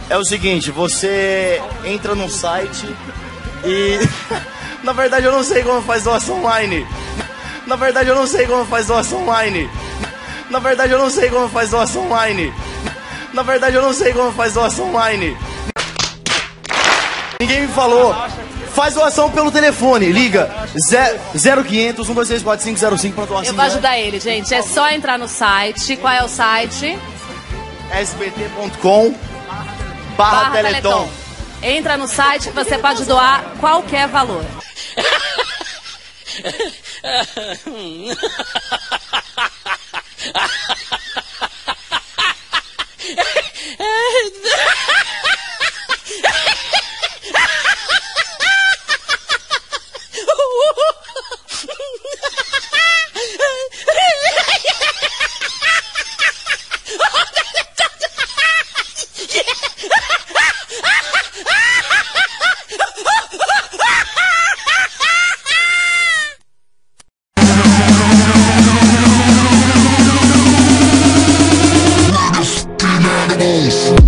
É o seguinte, você entra no site e... Na verdade eu não sei como faz doação online. Na verdade eu não sei como faz doação online. Na verdade eu não sei como faz doação online. Na verdade eu não sei como faz doação online. Ninguém me falou. Faz doação pelo telefone, liga 0500 1264505 pra doação. Eu vou ajudar ele, gente. É só entrar no site. Qual é o site? sbt.com/Teleton. Entra no site que você pode doar qualquer valor. Animals.